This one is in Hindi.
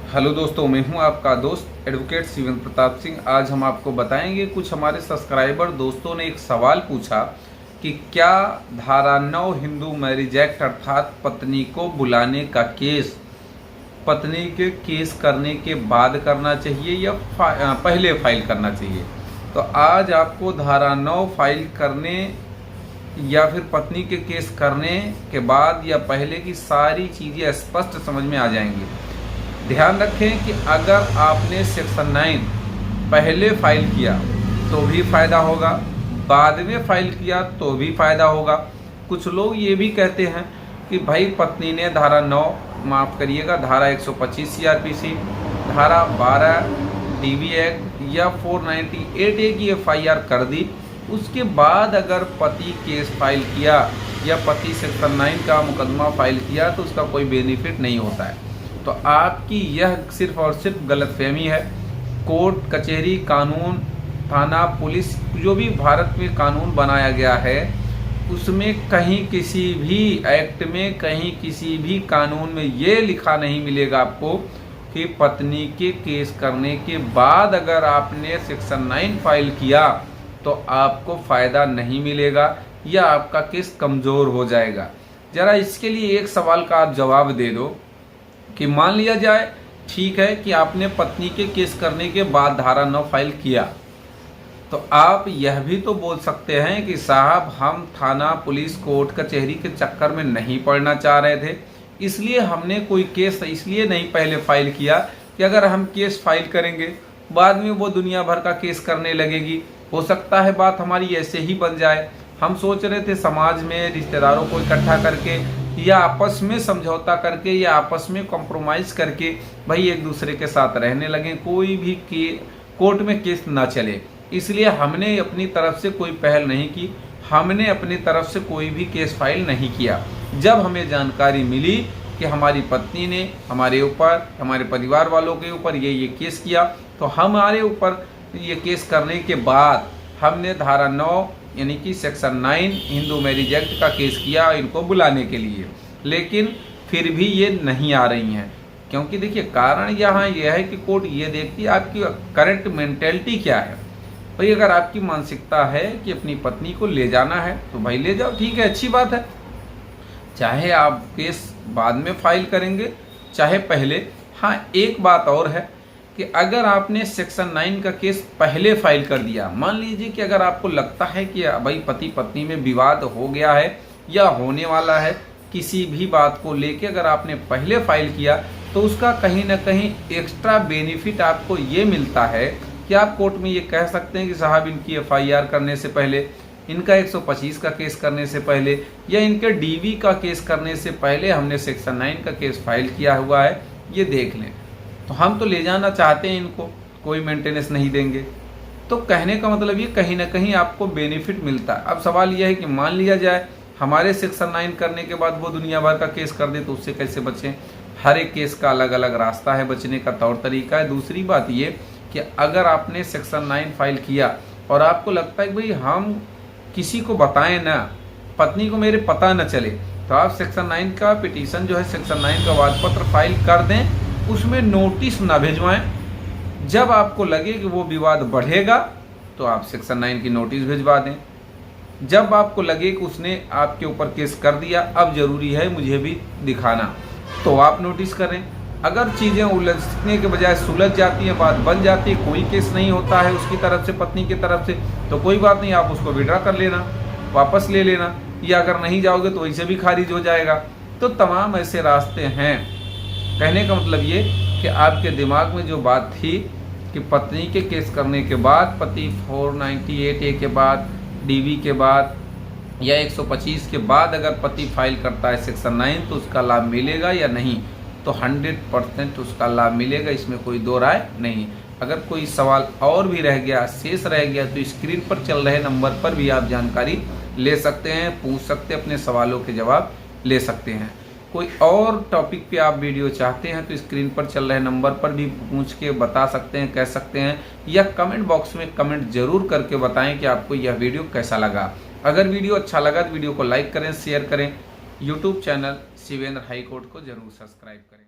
हेलो दोस्तों, मैं हूं आपका दोस्त एडवोकेट शिवेंद्र प्रताप सिंह। आज हम आपको बताएंगे, कुछ हमारे सब्सक्राइबर दोस्तों ने एक सवाल पूछा कि क्या धारा 9 हिंदू मैरिज एक्ट अर्थात पत्नी को बुलाने का केस पत्नी के केस करने के बाद करना चाहिए या पहले फाइल करना चाहिए। तो आज आपको धारा 9 फाइल करने या फिर पत्नी के केस करने के बाद या पहले की सारी चीज़ें स्पष्ट समझ में आ जाएंगी। ध्यान रखें कि अगर आपने सेक्शन 9 पहले फाइल किया तो भी फ़ायदा होगा, बाद में फाइल किया तो भी फ़ायदा होगा। कुछ लोग ये भी कहते हैं कि भाई पत्नी ने धारा 9 माफ़ करिएगा धारा 125 CRPC, धारा 12 DV एक्ट या 498A की FIR कर दी, उसके बाद अगर पति केस फाइल किया या पति सेक्शन 9 का मुकदमा फाइल किया तो उसका कोई बेनिफिट नहीं होता है। तो आपकी यह सिर्फ और सिर्फ गलतफहमी है। कोर्ट कचहरी कानून थाना पुलिस जो भी भारत में कानून बनाया गया है उसमें कहीं किसी भी एक्ट में कहीं किसी भी कानून में ये लिखा नहीं मिलेगा आपको कि पत्नी के केस करने के बाद अगर आपने सेक्शन 9 फाइल किया तो आपको फ़ायदा नहीं मिलेगा या आपका केस कमज़ोर हो जाएगा। ज़रा इसके लिए एक सवाल का आप जवाब दे दो कि मान लिया जाए ठीक है कि आपने पत्नी के केस करने के बाद धारा 9 फाइल किया, तो आप यह भी तो बोल सकते हैं कि साहब हम थाना पुलिस कोर्ट कचहरी के चक्कर में नहीं पड़ना चाह रहे थे, इसलिए हमने कोई केस इसलिए नहीं पहले फाइल किया कि अगर हम केस फाइल करेंगे बाद में वो दुनिया भर का केस करने लगेगी, हो सकता है बात हमारी ऐसे ही बन जाए। हम सोच रहे थे समाज में रिश्तेदारों को इकट्ठा करके या आपस में समझौता करके या आपस में कॉम्प्रोमाइज़ करके भाई एक दूसरे के साथ रहने लगे, कोई भी कोर्ट में केस ना चले। इसलिए हमने अपनी तरफ से कोई पहल नहीं की, हमने अपनी तरफ से कोई भी केस फाइल नहीं किया। जब हमें जानकारी मिली कि हमारी पत्नी ने हमारे ऊपर हमारे परिवार वालों के ऊपर ये केस किया, तो हमारे ऊपर ये केस करने के बाद हमने धारा 9 यानी कि सेक्शन 9 हिंदू मैरिज एक्ट का केस किया इनको बुलाने के लिए। लेकिन फिर भी ये नहीं आ रही हैं, क्योंकि देखिए कारण यहाँ यह है कि कोर्ट ये देखती है आपकी करंट मेंटेलिटी क्या है। भाई अगर आपकी मानसिकता है कि अपनी पत्नी को ले जाना है तो भाई ले जाओ, ठीक है, अच्छी बात है। चाहे आप केस बाद में फाइल करेंगे चाहे पहले। हाँ, एक बात और है कि अगर आपने सेक्शन 9 का केस पहले फाइल कर दिया, मान लीजिए कि अगर आपको लगता है कि भाई पति पत्नी में विवाद हो गया है या होने वाला है, किसी भी बात को लेके अगर आपने पहले फाइल किया तो उसका कहीं ना कहीं एक्स्ट्रा बेनिफिट आपको ये मिलता है कि आप कोर्ट में ये कह सकते हैं कि साहब इनकी FIR करने से पहले, इनका 125 का केस करने से पहले या इनके DV का केस करने से पहले हमने सेक्शन 9 का केस फाइल किया हुआ है, ये देख लें। तो हम तो ले जाना चाहते हैं इनको, कोई मेंटेनेंस नहीं देंगे। तो कहने का मतलब ये कहीं ना कहीं आपको बेनिफिट मिलता है। अब सवाल यह है कि मान लिया जाए हमारे सेक्शन 9 करने के बाद वो दुनिया भर का केस कर दे तो उससे कैसे बचें। हर एक केस का अलग अलग रास्ता है, बचने का तौर तरीका है। दूसरी बात ये कि अगर आपने सेक्शन 9 फाइल किया और आपको लगता है कि भाई हम किसी को बताएं ना, पत्नी को मेरे पता न चले, तो आप सेक्शन 9 का पिटीशन जो है सेक्शन 9 का वादपत्र फाइल कर दें, उसमें नोटिस ना भिजवाएं। जब आपको लगे कि वो विवाद बढ़ेगा तो आप सेक्शन 9 की नोटिस भिजवा दें। जब आपको लगे कि उसने आपके ऊपर केस कर दिया, अब जरूरी है मुझे भी दिखाना, तो आप नोटिस करें। अगर चीज़ें उलझने के बजाय सुलझ जाती हैं, बात बन जाती है, कोई केस नहीं होता है उसकी तरफ से पत्नी की तरफ से, तो कोई बात नहीं, आप उसको विड्रॉ कर लेना, वापस ले लेना, या अगर नहीं जाओगे तो वैसे भी खारिज हो जाएगा। तो तमाम ऐसे रास्ते हैं। कहने का मतलब ये कि आपके दिमाग में जो बात थी कि पत्नी के केस करने के बाद पति 498A के बाद DV के बाद या 125 के बाद अगर पति फाइल करता है सेक्शन 9 तो उसका लाभ मिलेगा या नहीं, तो 100% उसका लाभ मिलेगा, इसमें कोई दो राय नहीं। अगर कोई सवाल और भी रह गया, शेष रह गया, तो स्क्रीन पर चल रहे नंबर पर भी आप जानकारी ले सकते हैं, पूछ सकते हैं, अपने सवालों के जवाब ले सकते हैं। कोई और टॉपिक पे आप वीडियो चाहते हैं तो स्क्रीन पर चल रहे नंबर पर भी पूछ के बता सकते हैं, कह सकते हैं, या कमेंट बॉक्स में कमेंट जरूर करके बताएं कि आपको यह वीडियो कैसा लगा। अगर वीडियो अच्छा लगा तो वीडियो को लाइक करें, शेयर करें। YouTube channel Shivendra high court को जरूर सब्सक्राइब करें।